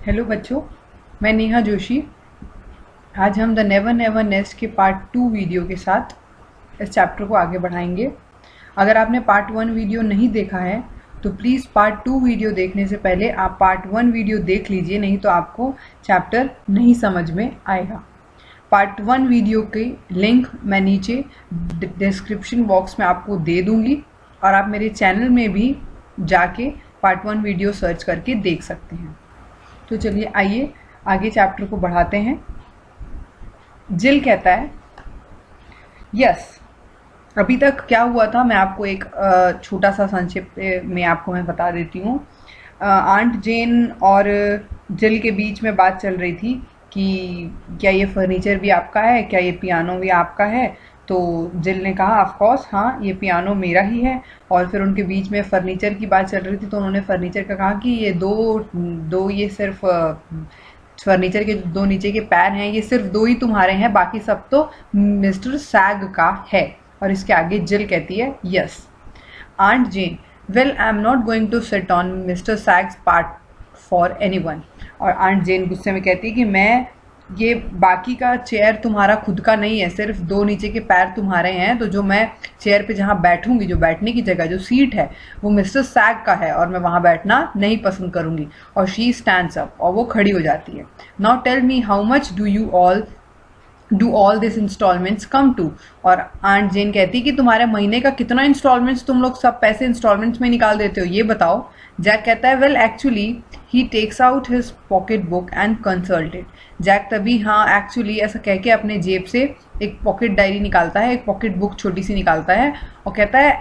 Hello बच्चों, मैं नेहा जोशी। आज हम द नेवर नेवर नेस्ट के पार्ट 2 वीडियो के साथ इस चैप्टर को आगे बढ़ाएंगे। अगर आपने पार्ट 1 वीडियो नहीं देखा है तो प्लीज़ पार्ट 2 वीडियो देखने से पहले आप पार्ट 1 वीडियो देख लीजिए, नहीं तो आपको चैप्टर नहीं समझ में आएगा। पार्ट 1 वीडियो की लिंक मैं नीचे डिस्क्रिप्शन बॉक्स में आपको दे दूँगी और आप मेरे चैनल में भी जाके पार्ट 1 वीडियो सर्च करके देख सकते हैं। तो चलिए आइए आगे चैप्टर को बढ़ाते हैं। जिल कहता है यस। अभी तक क्या हुआ था मैं आपको एक छोटा सा संक्षिप्त में आपको मैं बता देती हूँ। आंट जेन और जिल के बीच में बात चल रही थी कि क्या ये फर्नीचर भी आपका है, क्या ये पियानो भी आपका है। तो जिल ने कहा ऑफ कोर्स हाँ, ये पियानो मेरा ही है। और फिर उनके बीच में फर्नीचर की बात चल रही थी तो उन्होंने फर्नीचर का कहा कि ये दो ये सिर्फ फर्नीचर के दो नीचे के पैर हैं, ये सिर्फ दो ही तुम्हारे हैं, बाकी सब तो मिस्टर सैग का है। और इसके आगे जिल कहती है yes. Aunt Jane well I am not going to sit on mister Sagg's part for anyone. और आंट जेन गुस्से में कहती है कि मैं ये बाकी का चेयर तुम्हारा खुद का नहीं है, सिर्फ दो नीचे के पैर तुम्हारे हैं, तो जो मैं चेयर पे जहाँ बैठूंगी, जो बैठने की जगह जो सीट है वो मिस्टर सैग का है और मैं वहाँ बैठना नहीं पसंद करूंगी। और शी स्टैंड्स अप और वो खड़ी हो जाती है। Now tell me how much do all this installments come to. और आंट जेन कहती है कि तुम्हारे महीने का कितना इंस्टॉलमेंट्स, तुम लोग सब पैसे इंस्टॉलमेंट्स में निकाल देते हो, ये बताओ। जैक कहता है well actually he takes out his pocket book and consulted. Jack तभी हाँ एक्चुअली ऐसा कह के अपने जेब से एक पॉकेट डायरी निकालता है, एक पॉकेट बुक छोटी सी निकालता है और कहता है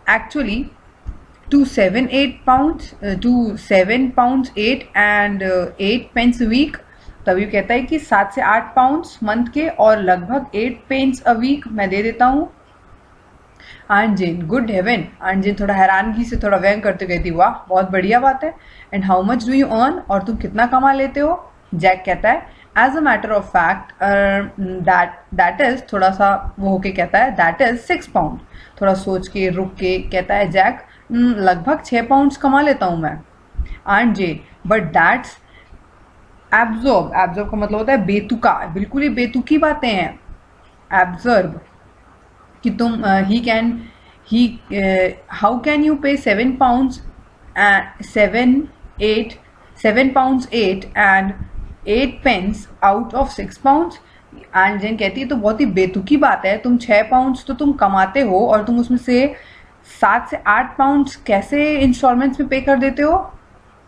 actually to 7 pounds 8 and 8 pence a week। तभी कहता है कि 7 से 8 पाउंड्स मंथ के और लगभग 8 pence a week मैं दे देता हूँ। आंट जेन गुड हेवन। आंट जेन थोड़ा हैरानगी से थोड़ा व्यंग करते कहती वाह बहुत बढ़िया बात है। And how much do you earn, और तुम कितना कमा लेते हो। जैक कहता है as a matter of fact that is, थोड़ा सा वो होके कहता है दैट इज 6 pound। थोड़ा सोच के रुक के कहता है जैक लगभग 6 pounds कमा लेता हूँ मैं। Aunt Jane but that's absurd. Absurd का मतलब होता है बेतुका, बिल्कुल ही बेतुकी बातें हैं। एब्जॉर्ब कि तुम हाउ कैन यू पे 7 pounds 7 pounds 8 and 8 pence out of 6 pounds। And Jane कहती है तो बहुत ही बेतुकी बात है, तुम 6 pounds तो तुम कमाते हो और तुम उसमें से 7 से 8 pounds कैसे इंस्टॉलमेंट्स में पे कर देते हो।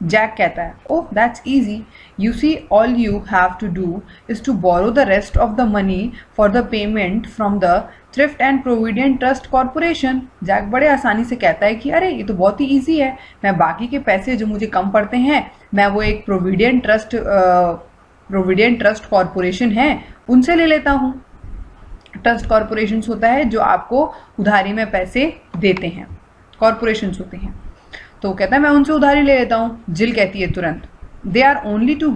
जैक कहता है oh that's easy, you see all you have to do is to borrow the rest of the money for the payment from the thrift and provident trust corporation. Jack बड़े आसानी से कहता है कि अरे ये तो बहुत ही ईजी है, मैं बाकी के पैसे जो मुझे कम पड़ते हैं मैं वो एक प्रोविडेंट ट्रस्ट कॉरपोरेशन है उनसे ले लेता हूँ। ट्रस्ट कॉरपोरेशन होता है जो आपको उधारी में पैसे देते हैं, कॉरपोरेशन होते हैं। तो कहता है मैं उनसे उधारी ले लेता हूँ। जिल कहती है तुरंत they are only too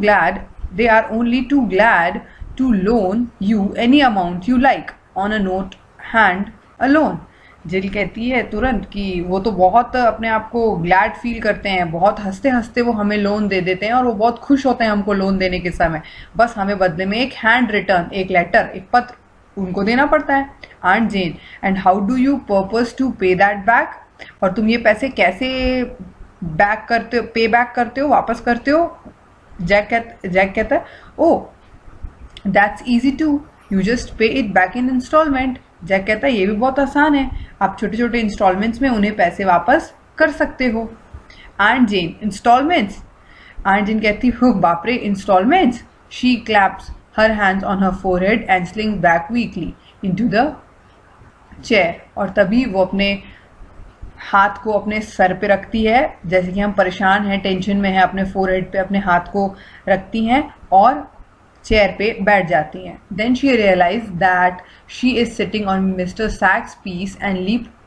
glad to loan you any amount you like on a note hand a loan. Jill कहती है तुरंत कि वो तो बहुत अपने आप को ग्लैड फील करते हैं, बहुत हंसते हंसते वो हमें लोन दे देते हैं और वो बहुत खुश होते हैं हमको लोन देने के समय, बस हमें बदले में एक हैंड रिटर्न, एक लेटर, एक पत्र उनको देना पड़ता है। Aunt Jane and how do you purpose to pay that back, और तुम ये पैसे कैसे पे बैक करते हो, वापस करते हो। जैक कहता है oh that's easy too, you just pay it back in installment. Jack कहता है ये भी बहुत आसान है, आप छोटे छोटे इंस्टॉलमेंट्स में उन्हें पैसे वापस कर सकते हो। Aunt Jane installments. Aunt Jane कहती हो बाप रे installments. She clasps her hands on her forehead and sling back weakly into the chair. और तभी वो अपने हाथ को अपने सर पे रखती है, जैसे कि हम परेशान हैं, टेंशन में हैं, अपने फोरहेड पे अपने हाथ को रखती हैं और चेयर पे बैठ जाती हैं। Then she realize that she is sitting on mister Sagg's piece and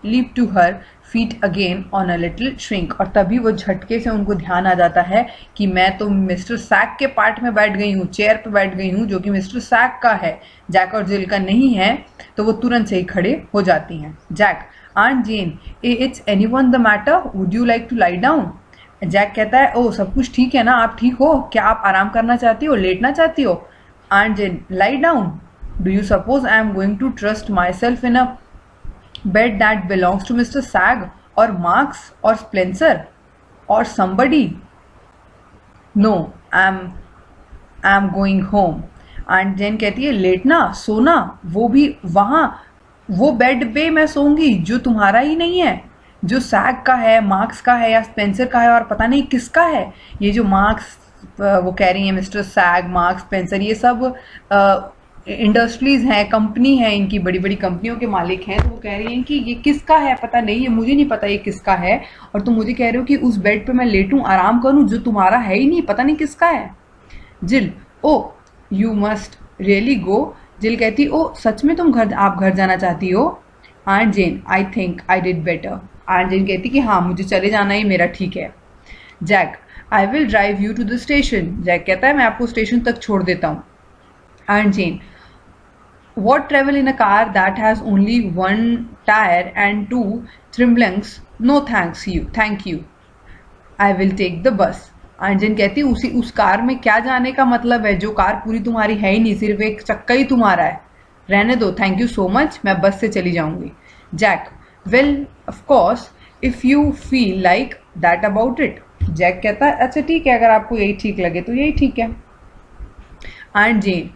leap to her feet again on a little shriek. और तभी वो झटके से उनको ध्यान आ जाता है कि मैं तो मिस्टर सैग के पार्ट में बैठ गई हूँ, चेयर पे बैठ गई हूँ जो कि मिस्टर सैग का है, जैक और जिल का नहीं है। तो वो तुरंत से ही खड़े हो जाती हैं। Jack Aunt Jane, it's anyone the matter? Would you like to lie down? Jack कहता है, ओ सब कुछ ठीक है ना, आप ठीक हो, क्या आप आराम करना चाहती हो, लेटना चाहती हो? Aunt Jane, lie down, do you suppose I am going to trust myself in a bed that belongs to mister Sagg और मार्क्स और स्पेंसर और somebody? No, I am going home. Aunt Jane कहती है, लेटना, सोना, वो भी वहाँ, वो बेड पे मैं सोऊंगी जो तुम्हारा ही नहीं है, जो सैग का है, मार्क्स का है या स्पेंसर का है और पता नहीं किसका है। ये जो मार्क्स, वो कह रही हैं मिस्टर सैग, मार्क्स, स्पेंसर, ये सब इंडस्ट्रीज हैं, कंपनी है, इनकी बड़ी बड़ी कंपनियों के मालिक हैं। तो वो कह रही हैं कि ये किसका है पता नहीं, ये मुझे नहीं पता ये किसका है, और तुम मुझे कह रहे हो कि उस बेड पे मैं लेटूं, आराम करूं जो तुम्हारा है ही नहीं, पता नहीं किसका है। जिल, ओ यू मस्ट रियली गो। जिल कहती, ओ सच में आप घर जाना चाहती हो? Aunt Jane, I think I did better. Aunt Jane कहती कि हाँ, मुझे चले जाना ही मेरा ठीक है। Jack, I will drive you to the station. Jack कहता है, मैं आपको स्टेशन तक छोड़ देता हूँ। Aunt Jane, what travel in a car that has only one tire and two tremblings? No thank you, I will take the bus। आंजन कहती, उस कार में क्या जाने का मतलब है, जो कार पूरी तुम्हारी है ही नहीं, सिर्फ एक चक्का ही तुम्हारा है, रहने दो, थैंक यू सो मच, मैं बस से चली जाऊंगी। Jack, well of course if you feel like that about it. Jack कहता है, अच्छा ठीक है, अगर आपको यही ठीक लगे तो यही ठीक है। Aunt Jane,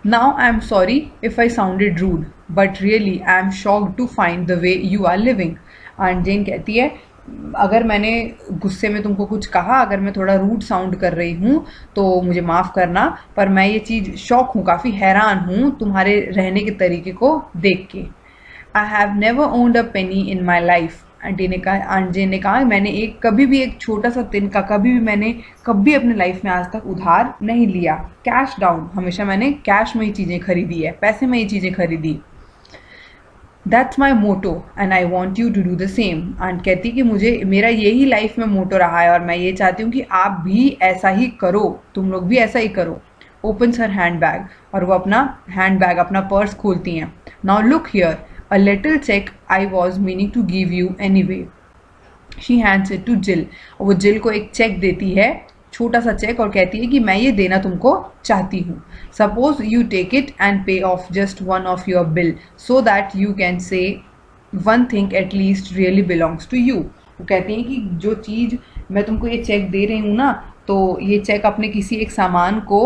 now I am sorry if I sounded rude, but really I am shocked to find the way you are living। Aunt Jane कहती है, अगर मैंने गुस्से में तुमको कुछ कहा, अगर मैं थोड़ा रूड साउंड कर रही हूँ तो मुझे माफ़ करना, पर मैं ये चीज़ शॉक हूँ, काफ़ी हैरान हूँ तुम्हारे रहने के तरीके को देख के। I have never owned a penny in my life. Aunt Jane ने कहा, मैंने कभी भी एक छोटा सा तिनका मैंने कभी अपने लाइफ में आज तक उधार नहीं लिया। कैश डाउन, हमेशा मैंने कैश में ही चीज़ें खरीदी है, पैसे में ही चीज़ें खरीदी। That's my motto and I want you to do the same. Aunt कहती कि मेरा यही लाइफ में मोटो रहा है और मैं ये चाहती हूँ कि आप भी ऐसा ही करो, तुम लोग भी ऐसा ही करो। ओपन्स हर हैंड बैग, और वो अपना हैंड बैग, अपना पर्स खोलती हैं। Now look here, a little check I was meaning to give you anyway। She hands it to Jill। वो जिल को एक चेक देती है, छोटा सा चेक, और कहती है कि मैं ये देना तुमको चाहती हूँ। Suppose you take it and pay off just one of your bill so that you can say one thing at least really belongs to you। वो कहती है कि जो चीज़ मैं तुमको ये चेक दे रही हूँ ना, तो ये चेक अपने किसी एक सामान को,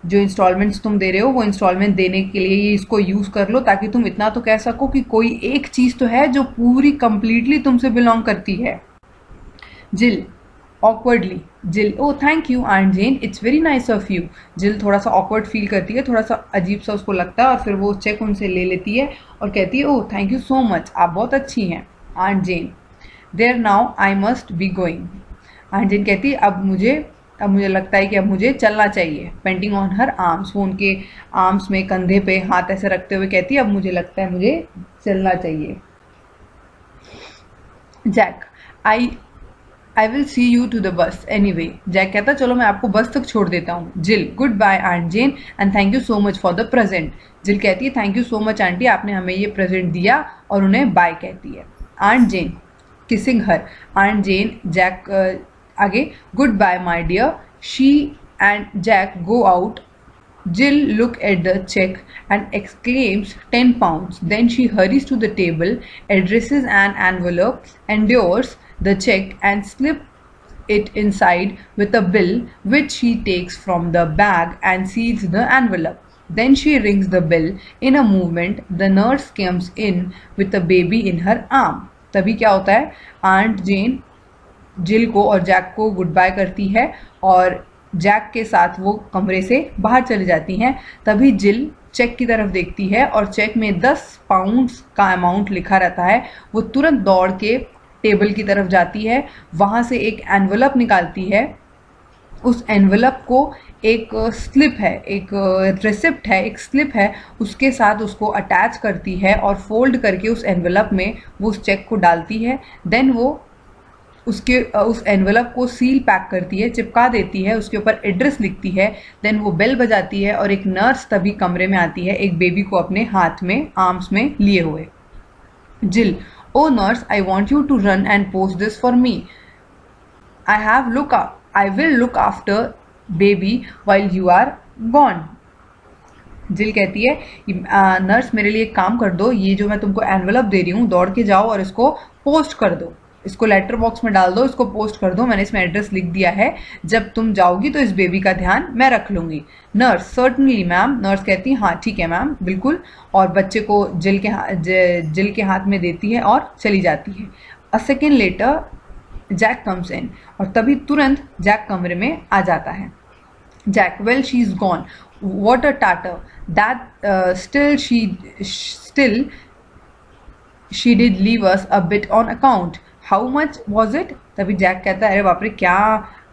जो इंस्टॉलमेंट्स तुम दे रहे हो, वो इंस्टॉलमेंट देने के लिए ये इसको यूज़ कर लो, ताकि तुम इतना तो कह सको कि कोई एक चीज़ तो है जो पूरी कंप्लीटली तुमसे बिलोंग करती है। Jill, awkwardly. Jill, oh thank you aunt Jane, it's very nice of you. Jill थोड़ा सा ऑकवर्ड फील करती है, थोड़ा सा अजीब सा उसको लगता है, और फिर वो चेक उनसे ले लेती है और कहती है, oh thank you so much, आप बहुत अच्छी हैं। Aunt Jane, there now I must be going. Aunt Jane कहती है, अब मुझे लगता है कि अब मुझे चलना चाहिए। पेंटिंग ऑन हर आर्म्स, वो उनके आर्म्स में, कंधे पे हाथ ऐसे रखते हुए कहती है, अब मुझे लगता है मुझे चलना चाहिए। Jack, I will see you to the bus anyway. Jack कहता, चलो मैं आपको बस तक छोड़ देता हूँ। Jill, goodbye aunt Jane and thank you so much for the present. Jill कहती है, thank you so much aunty, आपने हमें ये प्रेजेंट दिया, और उन्हें बाय कहती है। Aunt Jane, kissing her. Aunt Jane, Jack आगे, goodbye my dear. She and Jack go out. Jill look at the check and exclaims 10 pounds. Then she hurries to the table, addresses an envelope, endures the check and slips it inside with a bill, which she takes from the bag and seals the envelope. Then she rings the bell. In a movement, the nurse comes in with a baby in her arm. तभी क्या होता है, aunt जेन जिल को और Jack को good bye करती है और जैक के साथ वो कमरे से बाहर चली जाती हैं। तभी जिल चेक की तरफ देखती है और चेक में 10 पाउंड्स का अमाउंट लिखा रहता है। वो तुरंत दौड़ के टेबल की तरफ जाती है, वहाँ से एक एनवलप निकालती है। उस एनवलप को एक स्लिप है, एक रिसिप्ट है, एक स्लिप है, उसके साथ उसको अटैच करती है और फोल्ड करके उस एनवलप में वो उस चेक को डालती है। देन वो उस एनवलप को सील पैक करती है, चिपका देती है, उसके ऊपर एड्रेस लिखती है। देन वो बेल बजाती है और एक नर्स तभी कमरे में आती है, एक बेबी को अपने हाथ में, आर्म्स में लिए हुए। Jill, oh nurse, I want you to run and post this for me. I will look after baby while you are gone. जिल कहती है नर्स मेरे लिए एक काम कर दो, ये जो मैं तुमको एनवेलप दे रही हूँ दौड़ के जाओ और इसको पोस्ट कर दो, इसको लेटर बॉक्स में डाल दो, इसको पोस्ट कर दो, मैंने इसमें एड्रेस लिख दिया है, जब तुम जाओगी तो इस बेबी का ध्यान मैं रख लूँगी. Nurse certainly ma'am. नर्स कहती है हाँ ठीक है मैम बिल्कुल, और बच्चे को जिल के हाथ में देती है और चली जाती है. A second later Jack comes in, और तभी तुरंत जैक कमरे में आ जाता है. Jack, well she is gone, what a tatter, that still she did leave us a bit on account. How much was it? तभी जैक कहता है अरे बाप रे, क्या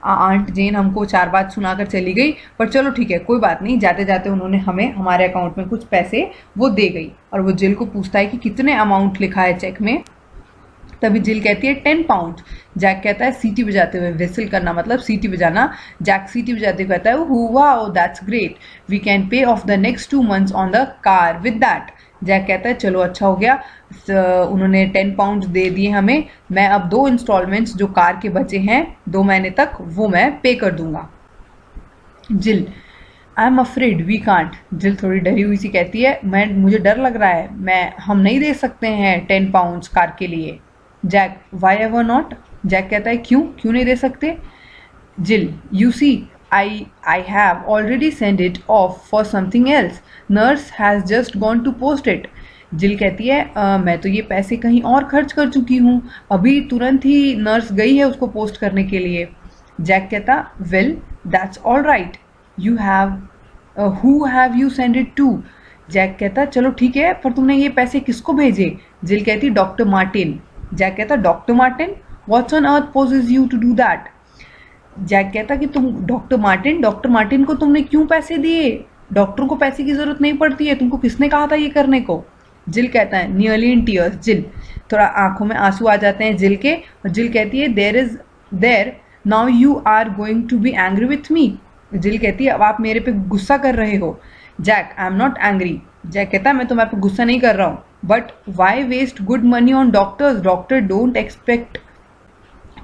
आंट जेन हमको 4 बात सुनाकर चली गई, पर चलो ठीक है कोई बात नहीं, जाते जाते उन्होंने हमें हमारे अकाउंट में कुछ पैसे वो दे गई. और वो जिल को पूछता है कि कितने अमाउंट लिखा है चेक में. तभी जिल कहती है 10 पाउंड. जैक कहता है सीटी बजाते हुए, विसिल करना मतलब सीटी बजाना. जैक सीटी बजाते हुए कहता है wow that's great, we can pay off the next 2 months on the car with that. Jack कहता है चलो अच्छा हो गया, उन्होंने 10 पाउंड दे दिए हमें, मैं अब 2 इंस्टॉलमेंट्स जो कार के बचे हैं 2 महीने तक वो मैं पे कर दूंगा. Jill, I am afraid we can't. Jill थोड़ी डरी हुई सी कहती है मुझे डर लग रहा है, हम नहीं दे सकते हैं 10 पाउंड कार के लिए. Jack, why ever not. Jack कहता है क्यों नहीं दे सकते. Jill, you see I have already sent it off for something else. Nurse has just gone to post it. जिल कहती है मैं तो ये पैसे कहीं और खर्च कर चुकी हूँ, अभी तुरंत ही नर्स गई है उसको पोस्ट करने के लिए. जैक कहता well that's all right, you have who have you send it to. Jack कहता चलो ठीक है, पर तुमने ये पैसे किसको भेजे. जिल कहती डॉक्टर मार्टिन. जैक कहता doctor Martin, what's on earth possess you to do that. Jack कहता कि तुम डॉक्टर मार्टिन को तुमने क्यों पैसे दिए, डॉक्टरों को पैसे की जरूरत नहीं पड़ती है, तुमको किसने कहा था ये करने को. जिल कहता है नियरली इन टीयर्स. जिल, थोड़ा आंखों में आंसू आ जाते हैं जिल के, और जिल कहती है there now you are going to be angry with me. Jill कहती है अब आप मेरे पे गुस्सा कर रहे हो. Jack, I am not angry. Jack कहता है मैं तुम्हारे पे गुस्सा नहीं कर रहा हूँ, but why waste good money on doctors, doctor don't expect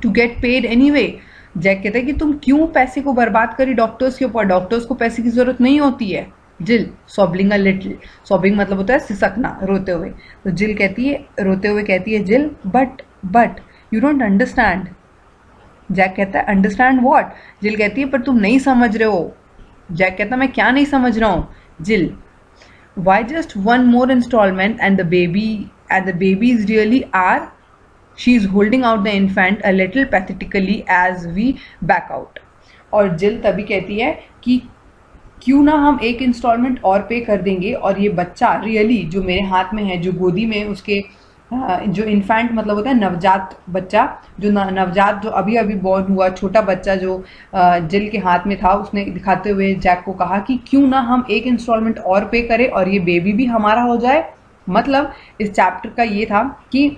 to get paid anyway. Jack कहता है कि तुम क्यों पैसे को बर्बाद करी डॉक्टर्स के ऊपर, डॉक्टर्स को पैसे की जरूरत नहीं होती है. जिल, सॉबिंग अ लिटिल. सॉबिंग मतलब होता है सिसकना, रोते हुए. तो जिल कहती है, रोते हुए कहती है Jill, but you don't understand. Jack कहता है अंडरस्टैंड व्हाट. जिल कहती है पर तुम नहीं समझ रहे हो. जैक कहता है मैं क्या नहीं समझ रहा हूँ. जिल, why just one more installment and the babies really are. She is holding out the infant a little pathetically as we back out. और जिल तभी कहती है कि क्यों ना हम एक इंस्टॉलमेंट और पे कर देंगे और ये बच्चा रियली जो मेरे हाथ में है, जो गोदी में उसके जो इन्फेंट मतलब होता है नवजात बच्चा, जो नवजात जो अभी अभी बॉर्न हुआ छोटा बच्चा जो जिल के हाथ में था, उसने दिखाते हुए जैक को कहा कि क्यों ना हम एक इंस्टॉलमेंट और पे करें और ये बेबी भी हमारा हो जाए. मतलब इस चैप्टर का ये था कि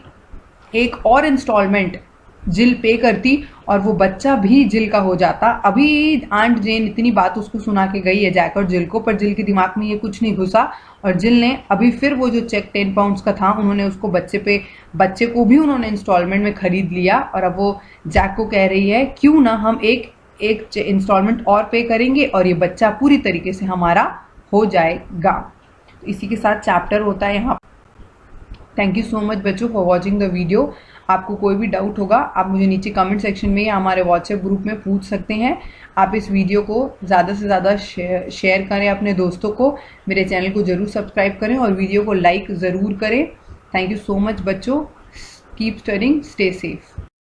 एक और इंस्टॉलमेंट जिल पे करती और वो बच्चा भी जिल का हो जाता. अभी आंट जेन इतनी बात उसको सुना के गई है जैक और जिल को, पर जिल के दिमाग में ये कुछ नहीं घुसा और जिल ने अभी फिर वो जो चेक 10 पाउंड्स का था उन्होंने उसको बच्चे को भी उन्होंने इंस्टॉलमेंट में खरीद लिया. और अब वो जैक को कह रही है क्यों ना हम एक इंस्टॉलमेंट और पे करेंगे और ये बच्चा पूरी तरीके से हमारा हो जाएगा. तो इसी के साथ चैप्टर होता है यहाँ. थैंक यू सो मच बच्चों फॉर वॉचिंग द वीडियो. आपको कोई भी डाउट होगा आप मुझे नीचे कमेंट सेक्शन में या हमारे व्हाट्सएप ग्रुप में पूछ सकते हैं. आप इस वीडियो को ज़्यादा से ज़्यादा शेयर करें अपने दोस्तों को. मेरे चैनल को ज़रूर सब्सक्राइब करें और वीडियो को लाइक ज़रूर करें. थैंक यू सो मच बच्चों. Keep studying, stay safe.